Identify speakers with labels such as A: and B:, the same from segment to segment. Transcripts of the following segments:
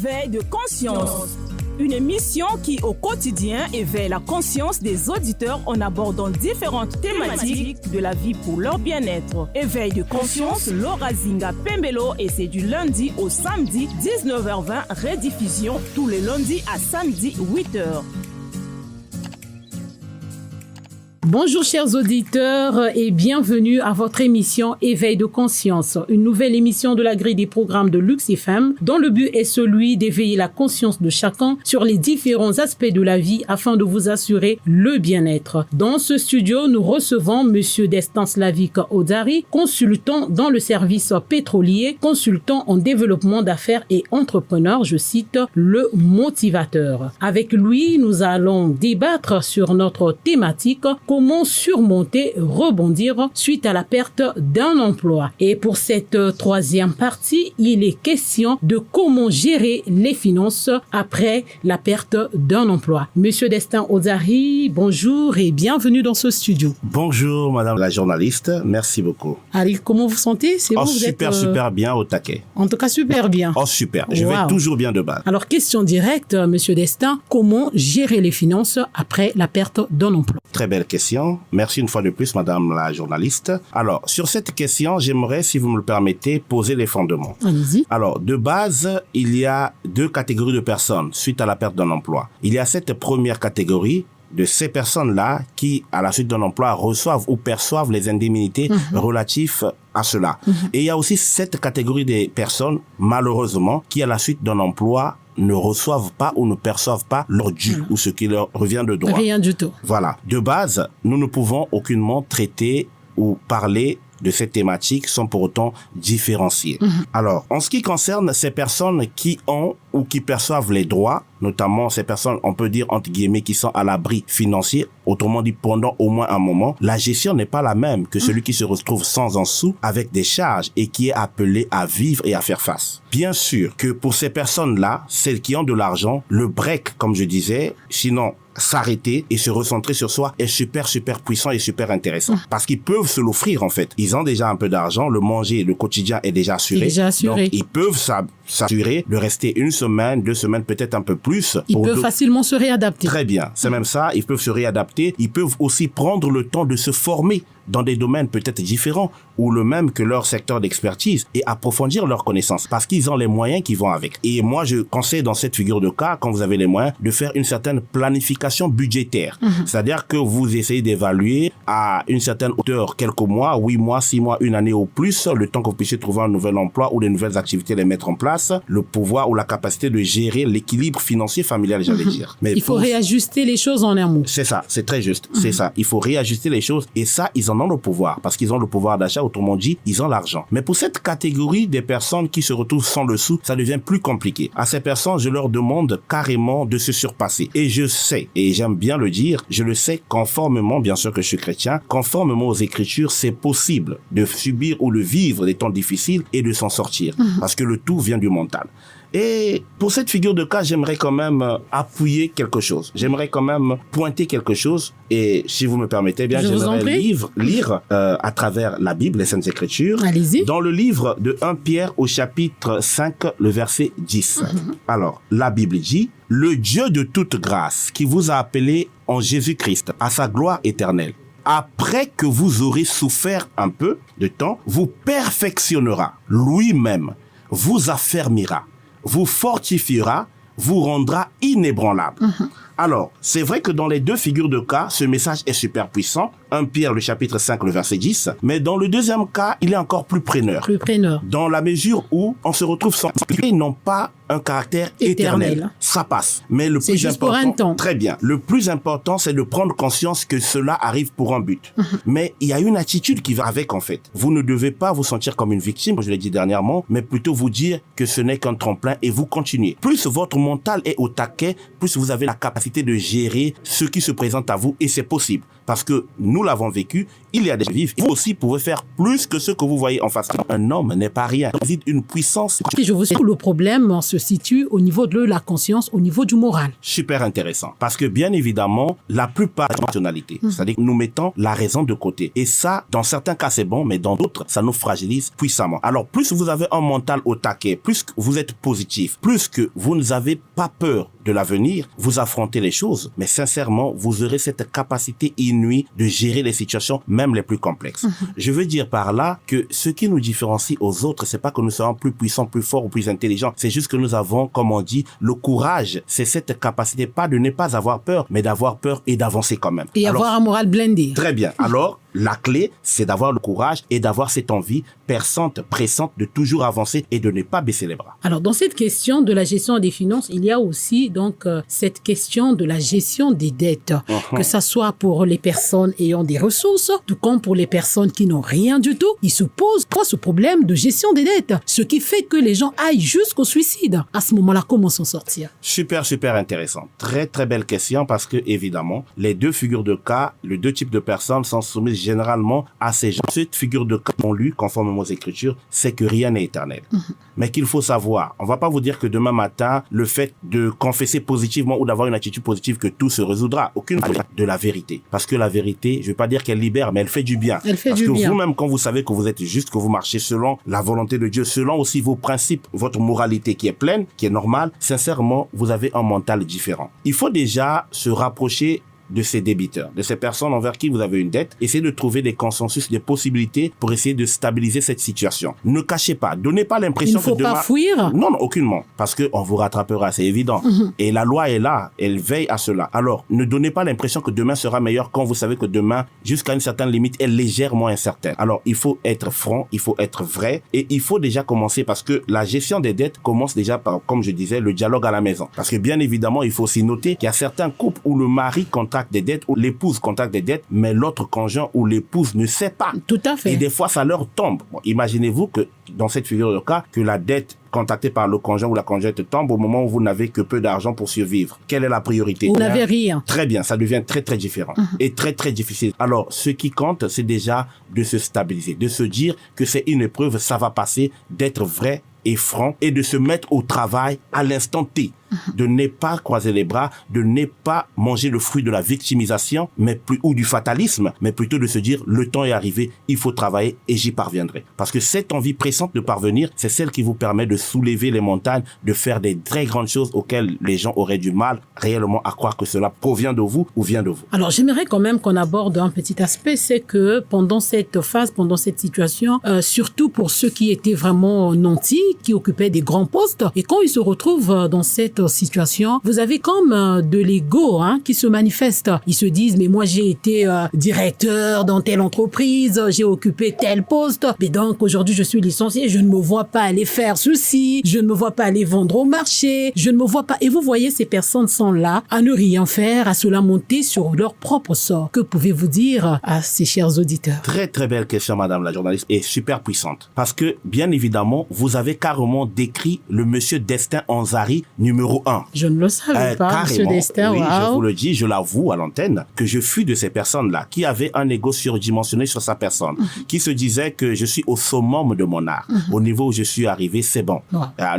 A: Éveil de conscience. Une émission qui, au quotidien, éveille la conscience des auditeurs en abordant différentes thématiques de la vie pour leur bien-être. Éveil de conscience, Laura Zinga Pembelo, et c'est du lundi au samedi, 19h20, rediffusion tous les lundis à samedi, 8h.
B: Bonjour chers auditeurs et bienvenue à votre émission Éveil de conscience, une nouvelle émission de la grille des programmes de Lux FM dont le but est celui d'éveiller la conscience de chacun sur les différents aspects de la vie afin de vous assurer le bien-être. Dans ce studio, nous recevons Monsieur Destin Slavik Odzari, consultant dans le service pétrolier, consultant en développement d'affaires et entrepreneur, je cite, le motivateur. Avec lui, nous allons débattre sur notre thématique comment surmonter, rebondir suite à la perte d'un emploi. Et pour cette troisième partie, il est question de comment gérer les finances après la perte d'un emploi. Monsieur Destin Odzari, bonjour et bienvenue dans ce studio.
C: Bonjour madame la journaliste, merci beaucoup.
B: Allez, comment vous sentez? C'est
C: vous
B: super,
C: super bien au taquet.
B: En tout cas, super bien.
C: Oh super, je vais toujours bien de base.
B: Alors, question directe, monsieur Destin, comment gérer les finances après la perte d'un emploi?
C: Très belle question. Merci une fois de plus, madame la journaliste. Alors, sur cette question, j'aimerais, si vous me le permettez, poser les fondements.
B: Allez-y.
C: Alors, de base, il y a deux catégories de personnes suite à la perte d'un emploi. Il y a cette première catégorie de ces personnes-là qui, à la suite d'un emploi, reçoivent ou perçoivent les indemnités relatives à cela. Et il y a aussi cette catégorie des personnes, malheureusement, qui, à la suite d'un emploi, ne reçoivent pas ou ne perçoivent pas leur dû ou ce qui leur revient de droit.
B: Rien du tout.
C: Voilà. De base, nous ne pouvons aucunement traiter ou parler de cette thématique sans pour autant différencier. Alors, en ce qui concerne ces personnes qui ont ou qui perçoivent les droits, notamment ces personnes, on peut dire entre guillemets, qui sont à l'abri financier, autrement dit pendant au moins un moment, la gestion n'est pas la même que celui qui se retrouve sans un sou avec des charges et qui est appelé à vivre et à faire face. Bien sûr que pour ces personnes-là, celles qui ont de l'argent, le break, comme je disais, sinon s'arrêter et se recentrer sur soi est super puissant et super intéressant parce qu'ils peuvent se l'offrir en fait. Ils ont déjà un peu d'argent, le manger, le quotidien est déjà assuré. Donc ils peuvent s'assurer de rester une semaine, 2 semaines, peut-être un peu plus.
B: Ils peuvent facilement se réadapter.
C: Très bien, c'est même ça, ils peuvent se réadapter, ils peuvent aussi prendre le temps de se former dans des domaines peut-être différents ou le même que leur secteur d'expertise et approfondir leurs connaissances parce qu'ils ont les moyens qui vont avec. Et moi, je conseille dans cette figure de cas, quand vous avez les moyens, de faire une certaine planification budgétaire. C'est-à-dire que vous essayez d'évaluer à une certaine hauteur quelques mois, 8 mois, 6 mois, une année au plus, le temps que vous puissiez trouver un nouvel emploi ou des nouvelles activités, les mettre en place, le pouvoir ou la capacité de gérer l'équilibre financier familial, j'allais dire. Mais
B: il faut réajuster les choses en un mot.
C: C'est ça, c'est très juste. C'est ça. Il faut réajuster les choses et ça, ils en ont le pouvoir parce qu'ils ont le pouvoir d'achat, autrement dit, ils ont l'argent. Mais pour cette catégorie des personnes qui se retrouvent sans le sou, ça devient plus compliqué. À ces personnes, je leur demande carrément de se surpasser. Et je sais, et j'aime bien le dire, je le sais conformément, bien sûr que je suis chrétien, conformément aux Écritures, c'est possible de subir ou de vivre des temps difficiles et de s'en sortir. Parce que le tout vient du mental. Et pour cette figure de cas, j'aimerais quand même appuyer quelque chose. J'aimerais quand même pointer quelque chose. Et si vous me permettez, bien, j'aimerais lire à travers la Bible, les Saintes Écritures.
B: Allez-y.
C: Dans le livre de 1 Pierre au chapitre 5, le verset 10. Alors, la Bible dit, « Le Dieu de toute grâce qui vous a appelé en Jésus-Christ à sa gloire éternelle, après que vous aurez souffert un peu de temps, vous perfectionnera lui-même, vous affermira, vous fortifiera, vous rendra inébranlable. » Alors, c'est vrai que dans les deux figures de cas, ce message est super puissant. 1 Pierre, le chapitre 5, le verset 10. Mais dans le deuxième cas, il est encore plus preneur. Dans la mesure où on se retrouve sans... Ils n'ont pas un caractère éternel. Ça passe. Mais le plus important...
B: pour un temps.
C: Très bien. Le plus important, c'est de prendre conscience que cela arrive pour un but. Mais il y a une attitude qui va avec, en fait. Vous ne devez pas vous sentir comme une victime, je l'ai dit dernièrement, mais plutôt vous dire que ce n'est qu'un tremplin et vous continuez. Plus votre mental est au taquet, plus vous avez la capacité de gérer ce qui se présente à vous et c'est possible. Parce que nous l'avons vécu il y a des vifs. Vous aussi pouvez faire plus que ce que vous voyez en face. Un homme n'est pas rien. Il réside une puissance.
B: Je vous dis, le problème se situe au niveau de la conscience, au niveau du moral.
C: Super intéressant. Parce que bien évidemment, la plupart des nationalités, c'est-à-dire que nous mettons la raison de côté. Et ça, dans certains cas, c'est bon, mais dans d'autres, ça nous fragilise puissamment. Alors, plus vous avez un mental au taquet, plus que vous êtes positif, plus que vous n'avez pas peur de l'avenir, vous affrontez les choses, mais sincèrement, vous aurez cette capacité inouïe de gérer les situations, même les plus complexes. Je veux dire par là que ce qui nous différencie aux autres, c'est pas que nous soyons plus puissants, plus forts ou plus intelligents, c'est juste que nous avons, comme on dit, le courage. C'est cette capacité, pas de ne pas avoir peur, mais d'avoir peur et d'avancer quand même.
B: Et avoir un moral blindé.
C: Très bien. Alors, la clé, c'est d'avoir le courage et d'avoir cette envie perçante, pressante de toujours avancer et de ne pas baisser les bras.
B: Alors, dans cette question de la gestion des finances, il y a aussi donc cette question de la gestion des dettes, que ça soit pour les personnes ayant des ressources, tout comme pour les personnes qui n'ont rien du tout. Il se pose ce problème de gestion des dettes, ce qui fait que les gens aillent jusqu'au suicide. À ce moment-là, comment s'en sortir?
C: Super, super intéressant. Très, très belle question parce que, évidemment, les deux figures de cas, les deux types de personnes sont soumises généralement à ces gens. Cette figure de cas qu'on lu, conformément aux Écritures, c'est que rien n'est éternel. Mais qu'il faut savoir, on va pas vous dire que demain matin, le fait de confesser positivement ou d'avoir une attitude positive, que tout se résoudra. Aucune de la vérité. Parce que la vérité, je vais pas dire qu'elle libère, mais elle fait du bien.
B: Elle fait
C: parce
B: du
C: que
B: bien.
C: vous-même, quand vous savez que vous êtes juste, que vous marchez selon la volonté de Dieu, selon aussi vos principes, votre moralité qui est pleine, qui est normale, sincèrement, vous avez un mental différent. Il faut déjà se rapprocher de ces débiteurs, de ces personnes envers qui vous avez une dette. Essayez de trouver des consensus, des possibilités pour essayer de stabiliser cette situation. Ne cachez pas, donnez pas
B: Il
C: l'impression
B: ne faut
C: que demain...
B: pas fuir.
C: Non, aucunement, parce que on vous rattrapera, c'est évident. Et la loi est là, elle veille à cela. Alors, ne donnez pas l'impression que demain sera meilleur quand vous savez que demain, jusqu'à une certaine limite, est légèrement incertaine. Alors, il faut être franc, il faut être vrai, et il faut déjà commencer parce que la gestion des dettes commence déjà par, comme je disais, le dialogue à la maison. Parce que bien évidemment, il faut aussi noter qu'il y a certains couples où le mari contracte des dettes, où l'épouse contracte des dettes, mais l'autre conjoint ou l'épouse ne sait pas.
B: Tout à fait.
C: Et des fois, ça leur tombe. Bon, imaginez-vous que dans cette figure de cas, que la dette contractée par le conjoint ou la conjointe tombe au moment où vous n'avez que peu d'argent pour survivre. Quelle est la priorité?
B: Vous n'avez rien.
C: Très bien, ça devient très très différent et très très difficile. Alors, ce qui compte, c'est déjà de se stabiliser, de se dire que c'est une épreuve, ça va passer, d'être vrai et franc et de se mettre au travail à l'instant T. De ne pas croiser les bras, de ne pas manger le fruit de la victimisation, ou du fatalisme, mais plutôt de se dire le temps est arrivé, il faut travailler et j'y parviendrai. Parce que cette envie pressante de parvenir, c'est celle qui vous permet de soulever les montagnes, de faire des très grandes choses auxquelles les gens auraient du mal réellement à croire que cela provient de vous ou vient de vous.
B: Alors, j'aimerais quand même qu'on aborde un petit aspect, c'est que pendant cette phase, pendant cette situation, surtout pour ceux qui étaient vraiment nantis, qui occupaient des grands postes, et quand ils se retrouvent dans cette situation, vous avez comme de l'ego qui se manifeste. Ils se disent, mais moi j'ai été directeur dans telle entreprise, j'ai occupé tel poste, mais donc aujourd'hui je suis licencié, je ne me vois pas aller faire ceci, je ne me vois pas aller vendre au marché, je ne me vois pas. Et vous voyez, ces personnes sont là à ne rien faire, à se lamenter sur leur propre sort. Que pouvez-vous dire à ces chers auditeurs?
C: Très très belle question, madame la journaliste, et super puissante. Parce que, bien évidemment, vous avez carrément décrit le monsieur Destin Ansari numéro 1.
B: Je ne le savais pas, monsieur Destin.
C: Oui,
B: wow.
C: je vous le dis, je l'avoue à l'antenne, que je fus de ces personnes-là qui avaient un ego surdimensionné sur sa personne, qui se disaient que je suis au summum de mon art. Au niveau où je suis arrivé, c'est bon.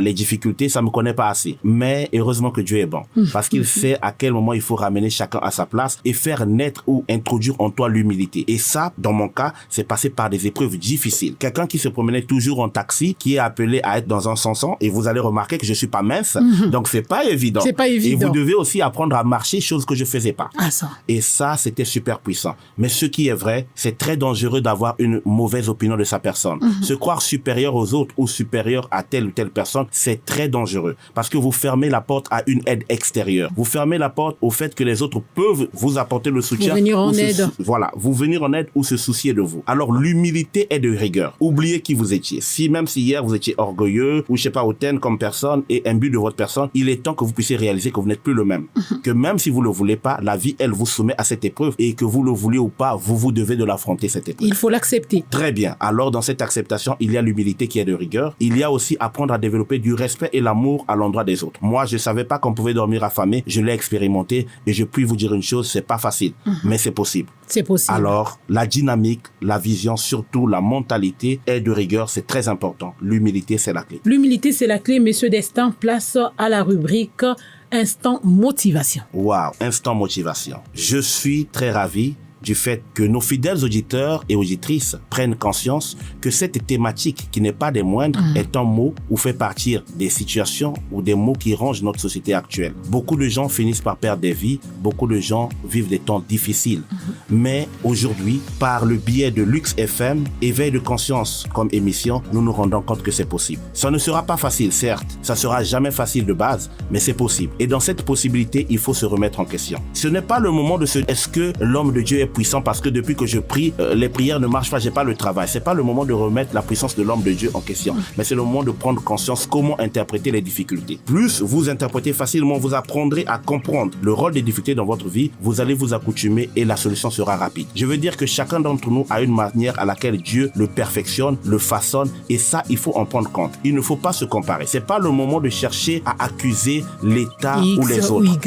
C: Les difficultés, ça me connaît pas assez. Mais heureusement que Dieu est bon. Parce qu'il sait à quel moment il faut ramener chacun à sa place et faire naître ou introduire en toi l'humilité. Et ça, dans mon cas, c'est passé par des épreuves difficiles. Quelqu'un qui se promenait toujours en taxi, qui est appelé à être dans un sanson, et vous allez remarquer que je suis pas mince, donc c'est pas évident.
B: C'est pas évident.
C: Et vous devez aussi apprendre à marcher, chose que je faisais pas.
B: Ah, ça.
C: Et ça, c'était super puissant. Mais ce qui est vrai, c'est très dangereux d'avoir une mauvaise opinion de sa personne. Se croire supérieur aux autres ou supérieur à telle ou telle personne, c'est très dangereux. Parce que vous fermez la porte à une aide extérieure. Vous fermez la porte au fait que les autres peuvent vous apporter le soutien.
B: Vous venir en aide.
C: Voilà, vous venir en aide ou se soucier de vous. Alors, l'humilité est de rigueur. Oubliez qui vous étiez. Même si hier vous étiez orgueilleux ou je sais pas hautaine comme personne et imbu de votre personne, il est temps que vous puissiez réaliser que vous n'êtes plus le même. Que même si vous le voulez pas, la vie, elle vous soumet à cette épreuve et que vous le voulez ou pas, vous devez de l'affronter, cette épreuve.
B: Il faut l'accepter.
C: Très bien. Alors, dans cette acceptation, il y a l'humilité qui est de rigueur. Il y a aussi apprendre à développer du respect et l'amour à l'endroit des autres. Moi, je savais pas qu'on pouvait dormir affamé. Je l'ai expérimenté et je puis vous dire une chose, c'est pas facile, mais c'est possible.
B: C'est possible.
C: Alors, la dynamique, la vision, surtout la mentalité est de rigueur, c'est très important. L'humilité, c'est la clé.
B: L'humilité, c'est la clé, Monsieur Destin. Place à la rubrique Instant Motivation.
C: Waouh, instant motivation. Je suis très ravi du fait que nos fidèles auditeurs et auditrices prennent conscience que cette thématique, qui n'est pas des moindres, est un mot ou fait partir des situations ou des mots qui rongent notre société actuelle. Beaucoup de gens finissent par perdre des vies, beaucoup de gens vivent des temps difficiles. Mais aujourd'hui, par le biais de Lux FM, Éveil de conscience comme émission, nous nous rendons compte que c'est possible. Ça ne sera pas facile, certes, ça sera jamais facile de base, mais c'est possible. Et dans cette possibilité, il faut se remettre en question. Ce n'est pas le moment de se dire, est-ce que l'homme de Dieu est puissant parce que depuis que je prie, les prières ne marchent pas, j'ai pas le travail. C'est pas le moment de remettre la puissance de l'homme de Dieu en question, mais c'est le moment de prendre conscience comment interpréter les difficultés. Plus vous interprétez facilement, vous apprendrez à comprendre le rôle des difficultés dans votre vie, vous allez vous accoutumer et la solution sera rapide. Je veux dire que chacun d'entre nous a une manière à laquelle Dieu le perfectionne, le façonne, et ça, il faut en prendre compte. Il ne faut pas se comparer. C'est pas le moment de chercher à accuser l'État ou les autres,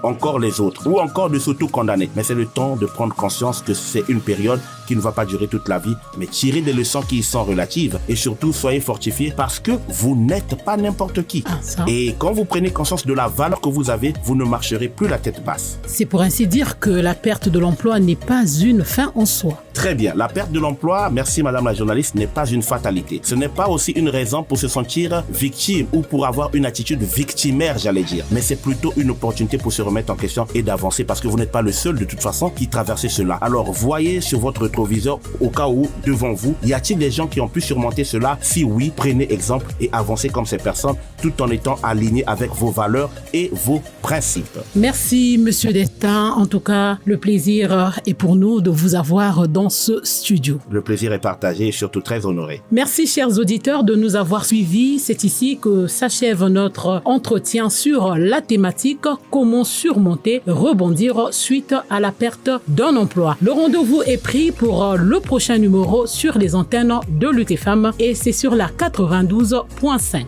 C: ou encore les autres, ou encore de s'auto-condamner. Mais c'est le temps de prendre conscience que c'est une période qui ne va pas durer toute la vie, mais tirez des leçons qui y sont relatives et surtout soyez fortifiés parce que vous n'êtes pas n'importe qui. Et quand vous prenez conscience de la valeur que vous avez, vous ne marcherez plus la tête basse.
B: C'est pour ainsi dire que la perte de l'emploi n'est pas une fin en soi.
C: Très bien. La perte de l'emploi, merci madame la journaliste, n'est pas une fatalité. Ce n'est pas aussi une raison pour se sentir victime ou pour avoir une attitude victimaire, j'allais dire. Mais c'est plutôt une opportunité pour se remettre en question et d'avancer parce que vous n'êtes pas le seul de toute façon qui traversez cela. Alors voyez sur votre rétroviseur au cas où devant vous, y a-t-il des gens qui ont pu surmonter cela? Si oui, prenez exemple et avancez comme ces personnes tout en étant alignés avec vos valeurs et vos principes.
B: Merci Monsieur Destin. En tout cas, le plaisir est pour nous de vous avoir dans ce studio.
C: Le plaisir est partagé et surtout très honoré.
B: Merci chers auditeurs de nous avoir suivis. C'est ici que s'achève notre entretien sur la thématique comment surmonter, rebondir suite à la perte d'un emploi. Le rendez-vous est pris pour le prochain numéro sur les antennes de l'UTFM et c'est sur la 92.5.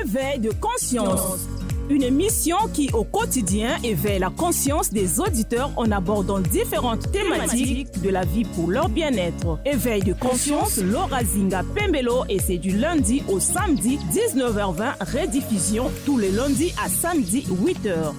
A: Éveil de conscience. Une émission qui, au quotidien, éveille la conscience des auditeurs en abordant différentes thématiques de la vie pour leur bien-être. Éveil de conscience, Laura Zinga Pembelo, et c'est du lundi au samedi, 19h20, rediffusion tous les lundis à samedi, 8h.